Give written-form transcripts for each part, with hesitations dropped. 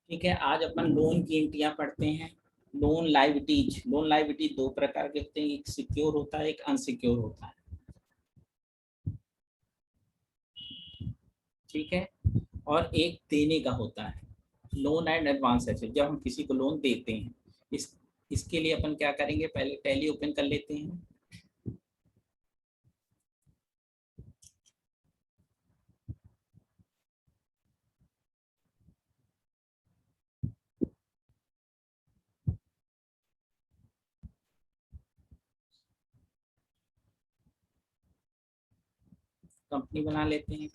ठीक है, आज अपन लोन की एंट्रियां पढ़ते हैं। लोन लायबिलिटीज, लोन लायबिलिटी दो प्रकार के होते हैं, एक सिक्योर होता है, एक अनसिक्योर होता है। ठीक है, और एक देने का होता है, लोन एंड एडवांस एसेट। जब हम किसी को लोन देते हैं, इसके लिए अपन क्या करेंगे, पहले टैली ओपन कर लेते हैं। कंपनी बना लेते हैं।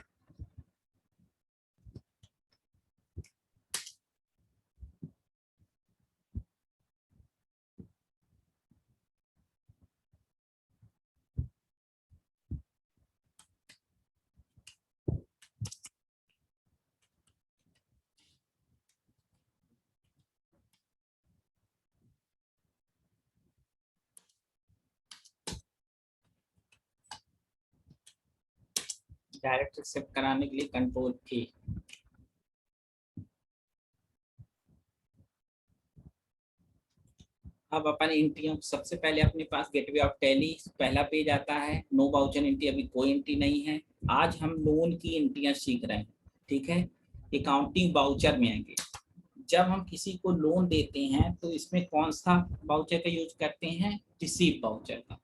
डायरेक्ट एक्सेप्ट कराने के लिए कंट्रोल ए। अब अपन एंट्रियों, सबसे पहले अपने पास गेटवे ऑफ टैली पहला पेज आता है। नो वाउचर एंट्री, अभी कोई एंट्री नहीं है। आज हम लोन की एंट्रियां सीख रहे हैं। ठीक है, अकाउंटिंग वाउचर में आएंगे। जब हम किसी को लोन देते हैं तो इसमें कौन सा वाउचर का यूज करते हैं, रिसीव वाउचर का।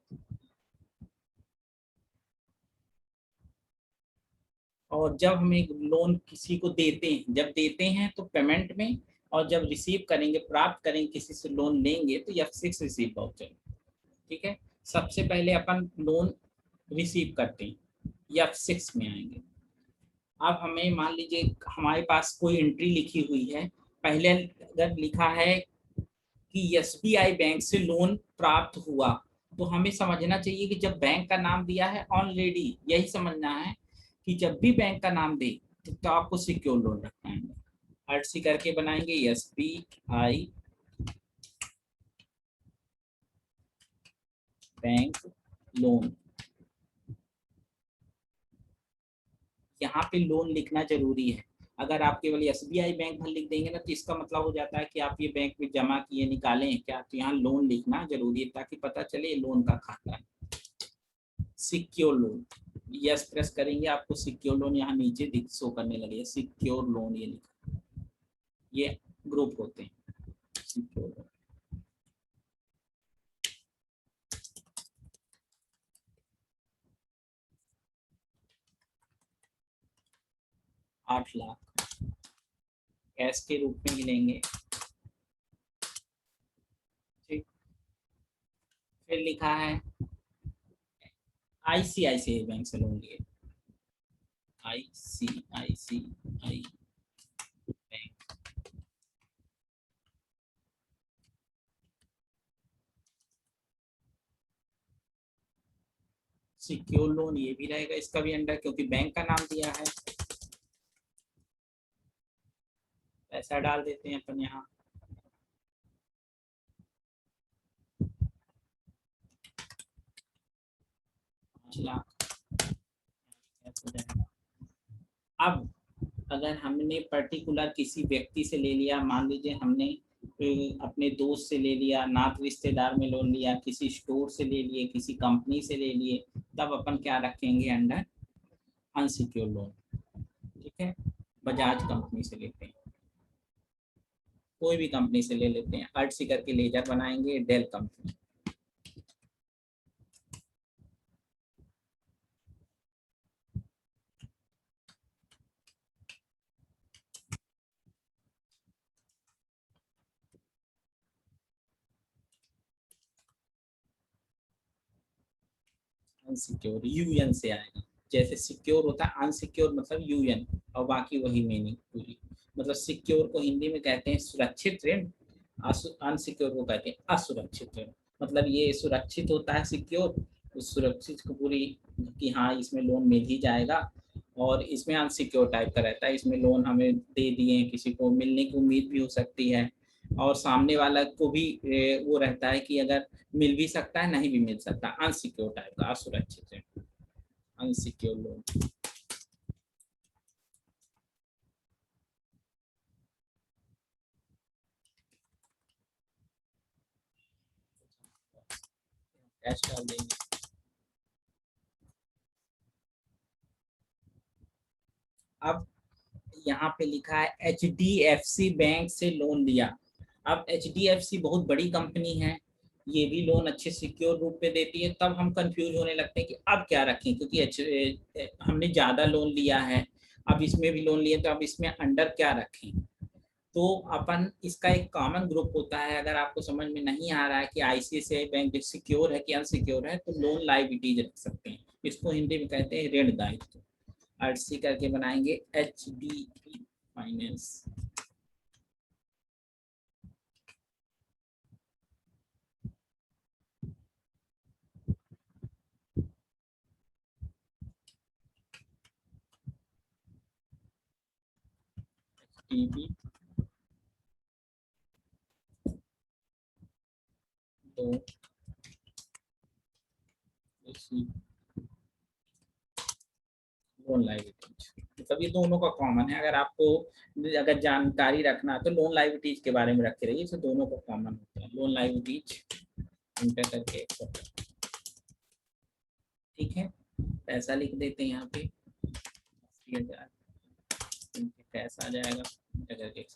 और जब हम एक लोन किसी को देते हैं, जब देते हैं तो पेमेंट में, और जब रिसीव करेंगे, प्राप्त करेंगे, किसी से लोन लेंगे तो F6 रिसीव वाउचर। ठीक है, सबसे पहले अपन लोन रिसीव करते हैं, F6 में आएंगे। अब हमें मान लीजिए हमारे पास कोई एंट्री लिखी हुई है। पहले अगर लिखा है कि SBI बैंक से लोन प्राप्त हुआ, तो हमें समझना चाहिए कि जब बैंक का नाम दिया है, ऑलरेडी यही समझना है कि जब भी बैंक का नाम दे तो आपको सिक्योर लोन रखना है। अर्ट सी करके बनाएंगे SBI बैंक लोन। यहाँ पे लोन लिखना जरूरी है। अगर आप केवल SBI बैंक भर लिख देंगे ना, तो इसका मतलब हो जाता है कि आप ये बैंक में जमा किए, निकाले हैं क्या। तो यहाँ लोन लिखना जरूरी है ताकि पता चले लोन का खाता है। सिक्योर लोन, यस प्रेस करेंगे, आपको सिक्योर लोन यहाँ नीचे दिख शो करने लगे, सिक्योर लोन ये लिखा। ये ग्रुप होते हैं सिक्योर लोन। 8 लाख कैश के रूप में मिलेंगे। ठीक, फिर लिखा है ICICI बैंक से लोन लिए, ICICI बैंक। सिक्योर लोन ये भी रहेगा, इसका भी अंडर, क्योंकि बैंक का नाम दिया है। पैसा डाल देते हैं अपन यहाँ। 5 लाख। अब अगर हमने पर्टिकुलर किसी व्यक्ति से ले लिया, मान लीजिए हमने अपने दोस्त से ले लिया, नात रिश्तेदार में लोन लिया, किसी स्टोर से ले लिए, किसी कंपनी से ले लिए, तब अपन क्या रखेंगे, अंडर अनसिक्योर लोन। ठीक है, बजाज कंपनी से लेते हैं, कोई भी कंपनी से ले लेते हैं, अर्ट सी करके लेजर बनाएंगे, डेल कंपनी। अनसिक्योर UN से आएगा। जैसे सिक्योर होता है, अनसिक्योर मतलब UN, और बाकी वही मीनिंग पूरी। मतलब सिक्योर को हिंदी में कहते हैं सुरक्षित ऋण, अनसिक्योर को कहते हैं असुरक्षित ऋण। मतलब ये सुरक्षित होता है सिक्योर, उस सुरक्षित को पूरी कि हाँ इसमें लोन मिल ही जाएगा। और इसमें अनसिक्योर टाइप का रहता है, इसमें लोन हमें दे दिए, किसी को मिलने की उम्मीद भी हो सकती है, और सामने वाला को भी वो रहता है कि अगर मिल भी सकता है, नहीं भी मिल सकता। अनसिक्योर टाइप का, असुरक्षित है, अनसिक्योर लोन। कैश डाल देंगे। अब यहाँ पे लिखा है HDFC बैंक से लोन लिया। अब HDFC बहुत बड़ी कंपनी है, ये भी लोन अच्छे सिक्योर रूप पे देती है, तब हम कंफ्यूज होने लगते हैं कि अब क्या रखें, क्योंकि हमने ज़्यादा लोन लिया है, अब इसमें भी लोन लिया, तो अब इसमें अंडर क्या रखें। तो अपन इसका एक कॉमन ग्रुप होता है, अगर आपको समझ में नहीं आ रहा है कि ICICI बैंक सिक्योर है कि अनसिक्योर है, तो लोन लायबिलिटीज रख सकते हैं, इसको हिंदी में कहते हैं ऋण दायित्व। अर्सी करके बनाएंगे HDB फाइनेंस। HDB तो लोन लायबिलिटीज, मतलब ये दोनों का कॉमन है। अगर आपको अगर जानकारी रखना है तो लोन लायबिलिटीज के बारे में रखे रहिए, तो दोनों का कॉमन होता है। लोन लायबिलिटीज इंटर करके ठीक है, पैसा लिख देते हैं यहाँ पे 80,000, कैश आ जाएगा करके।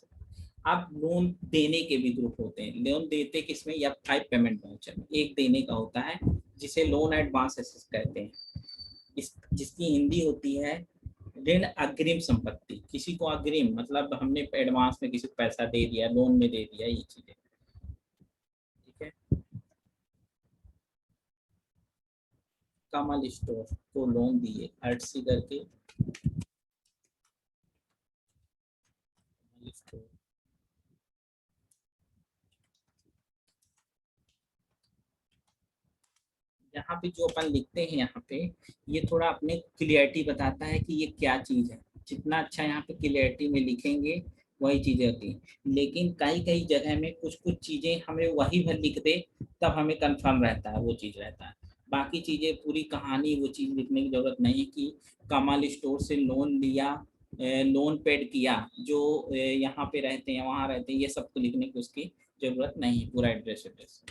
अब लोन देने के भी ग्रुप होते हैं। लोन देते किसमें, या 5 पेमेंट वाउचर में एक देने का होता है, जिसे लोन एडवांस एसेस कहते हैं। जिसकी हिंदी होती है ऋण अग्रिम संपत्ति। किसी को अग्रिम मतलब हमने एडवांस में किसी को पैसा दे दिया, लोन में दे दिया, ये चीजें ठीक है। कमल स्टोर को लोन दिए अर्सी करके स्टोर। यहाँ पे जो अपन लिखते हैं यहाँ पे, ये थोड़ा अपने क्लियरिटी बताता है कि ये क्या चीज है। जितना अच्छा यहाँ पे क्लियरिटी में लिखेंगे वही चीजें होती हैं। लेकिन कई कई जगह में कुछ कुछ चीजें हमें वही भर लिख दे, तब हमें कंफर्म रहता है, वो चीज रहता है। बाकी चीजें पूरी कहानी वो चीज लिखने की जरूरत नहीं है कि कमल स्टोर से लोन लिया, लोन पेड किया, जो यहाँ पे रहते हैं वहाँ रहते हैं, ये सब को लिखने की उसकी जरूरत नहीं है, पूरा एड्रेस एड्रेस।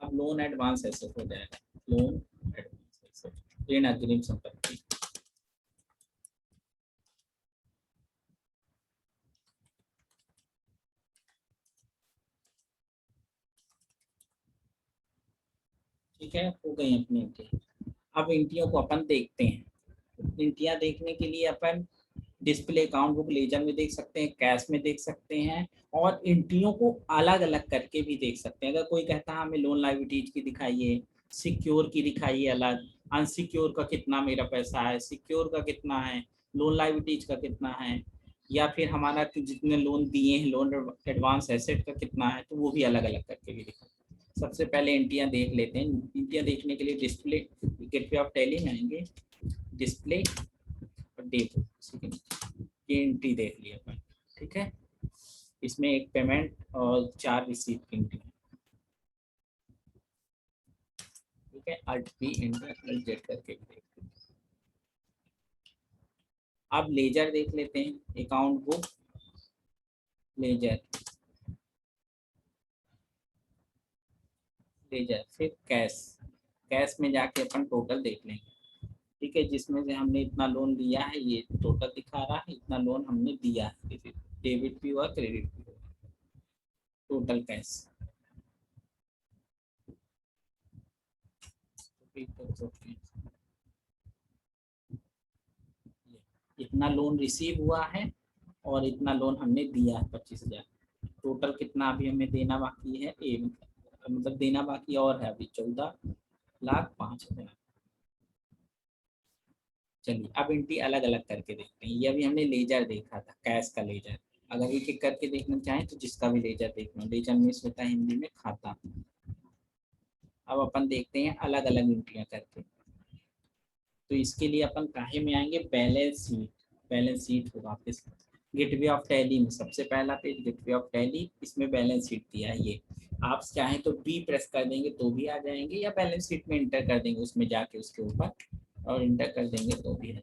अब लोन एडवांस एसेट हो जाएगा, लोन एडवांस एसेट ऋण अग्रिम संपत्ति। ठीक है, हो गई अपनी एंट्री। अब एंट्रियों को अपन देखते हैं। एंट्रियां देखने के लिए अपन डिस्प्ले अकाउंट बुक लेजर में देख सकते हैं, कैश में देख सकते हैं, और एंट्रियों को अलग अलग करके भी देख सकते हैं। अगर कोई कहता है हमें लोन लायबिलिटीज की दिखाइए, सिक्योर की दिखाइए अलग, अनसिक्योर का कितना मेरा पैसा है, सिक्योर का कितना है, लोन लायबिलिटीज का कितना है, या फिर हमारा जितने लोन दिए हैं लोन एडवांस एसेट का कितना है, तो वो भी अलग अलग करके भी दिखा। सबसे पहले एंट्रियां देख लेते हैं। एंट्रियां देखने के लिए डिस्प्ले गेटवे ऑफ टैली में आएंगे, डिस्प्ले और डेट, ये एंट्री देख लिया अपन। ठीक है, इसमें एक पेमेंट और 4 रिसीट की एंट्री। ठीक है, alt P enter alt Z करके भी देख लेते हैं। अब लेजर देख लेते हैं, अकाउंट बुक लेजर, लेजर फिर कैश। कैश में जाके अपन टोटल देख लेंगे। ठीक है, जिसमें से हमने इतना लोन लिया है ये टोटल दिखा रहा है, इतना लोन हमने दिया है, डेबिट भी हुआ क्रेडिट भी हुआ, टोटल कैश। इतना लोन रिसीव हुआ है और इतना लोन हमने दिया है 25,000। टोटल कितना अभी हमें देना बाकी है, मतलब देना बाकी और है अभी 14,05,000। चलिए अब इनकी अलग अलग करके देखते हैं। ये अभी हमने लेजर देखा था, कैश का लेजर। अगर एक एक करके देखना चाहें तो जिसका भी लेजर देखना, लेजर में होता है हिंदी में खाता। अब अपन देखते हैं अलग अलग एंट्रियां करके। तो इसके लिए अपन काहे में आएंगे, बैलेंस शीट। बैलेंस शीट होगा आपके गेटवे ऑफ टैली में, सबसे पहला पेज गेटवे ऑफ टैली, इसमें बैलेंस शीट दिया है। ये आप चाहें तो बी प्रेस कर देंगे तो भी आ जाएंगे, या बैलेंस शीट में इंटर कर देंगे उसमें जाके उसके ऊपर, और इंटर कर देंगे तो भी है।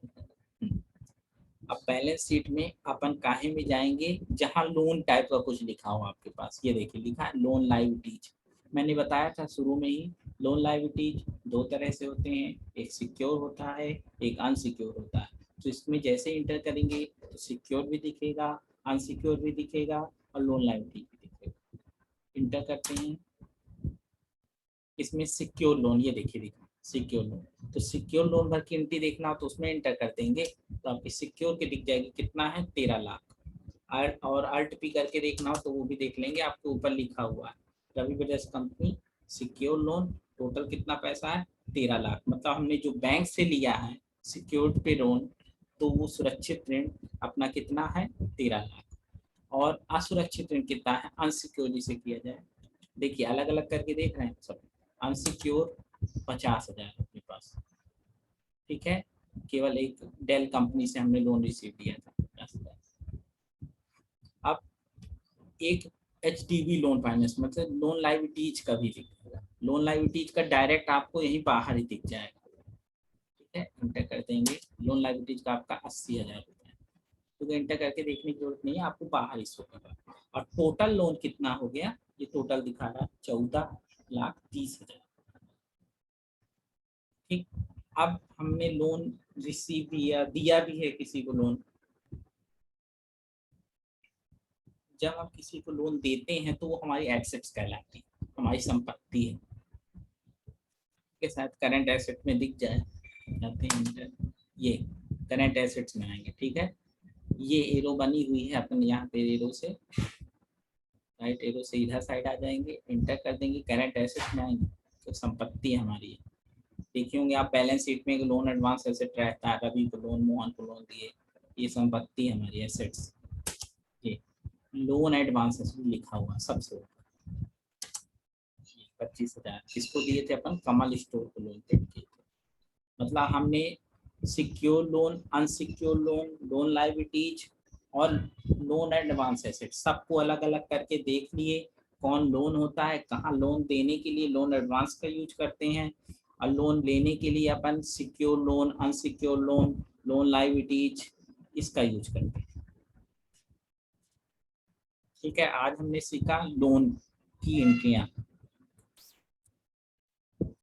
अब बैलेंस शीट में अपन काहे में जाएंगे, जहां लोन टाइप का कुछ लिखा हो आपके पास। ये देखिए लिखा है लोन लायबिलिटीज, मैंने बताया था शुरू में ही, लोन लायबिलिटीज दो तरह से होते हैं, एक सिक्योर होता है, एक अनसिक्योर होता है। तो इसमें जैसे इंटर करेंगे तो सिक्योर भी दिखेगा, अनसिक्योर भी दिखेगा और लोन लायबिलिटी भी दिखेगा। इंटर करते हैं, इसमें सिक्योर लोन, ये देखिए सिक्योर लोन। तो सिक्योर लोन भर की एंट्री देखना हो तो उसमें इंटर कर देंगे तो आपकी सिक्योर की दिख जाएगी, कितना है 13 लाख। और अल्ट पी करके देखना हो तो वो भी देख लेंगे, आपके ऊपर लिखा हुआ है Ravi brothers company secure loan, total कितना पैसा है 13 लाख। मतलब हमने जो बैंक से लिया है सिक्योर्ड पे लोन, तो वो सुरक्षित ऋण अपना कितना है 13 लाख। और असुरक्षित ऋण कितना है अनसिक्योर जिसे किया जाए, देखिए अलग अलग करके देख रहे हैं सब। अनसिक्योर 50,000 अपने पास, ठीक है, केवल एक डेल कंपनी से हमने लोन रिसीव किया था 50,000। अब एक HDB लोन फाइनेंस, मतलब लोन लायबिलिटीज का भी दिखेगा, लोन लायबिलिटीज का डायरेक्ट आपको यहीं बाहर ही दिख जाएगा, ठीक है। इंटर कर देंगे, लोन लायबिलिटीज का आपका 80,000 रुपये, तो इंटर करके देखने की जरूरत नहीं है, आपको बाहर ही शो होगा। और टोटल लोन कितना हो गया, ये टोटल दिखा रहा है 14,30,000, ठीक। अब हमने लोन रिसीव दिया भी है किसी को लोन। जब हम किसी को लोन देते हैं तो वो हमारी एसेट्स कहलाती है, हमारी संपत्ति है, के साथ करंट एसेट में दिख जाए, जाते हैं ये करंट एसेट्स में आएंगे, ठीक है। ये एरो बनी हुई है अपन यहाँ पे, एरो से राइट एरो से इधर साइड आ जाएंगे, इंटर कर देंगे, करंट एसेट में आएंगे तो संपत्ति हमारी है। देखे होंगे आप बैलेंस शीट में लोन एडवांस एसेट रहता है, रवि को लोन, मोहन को लोन दिए, ये संपत्ति हमारी एसेट्स। ये लोन एडवांस एसेट लिखा हुआ सबसे ऊपर, 25,000 किसको दिए थे अपन, कमल स्टोर को लोन पे किए थे। मतलब हमने secure loan, unsecure loan, loan liabilities और लोन एडवांस एसेट सबको अलग अलग करके देख लिए, कौन लोन होता है, कहाँ लोन देने के लिए लोन एडवांस का यूज करते हैं, और लोन लेने के लिए अपन secure loan, unsecure loan, loan liabilities इसका यूज करते हैं, ठीक है। आज हमने सीखा लोन की एंट्रियां,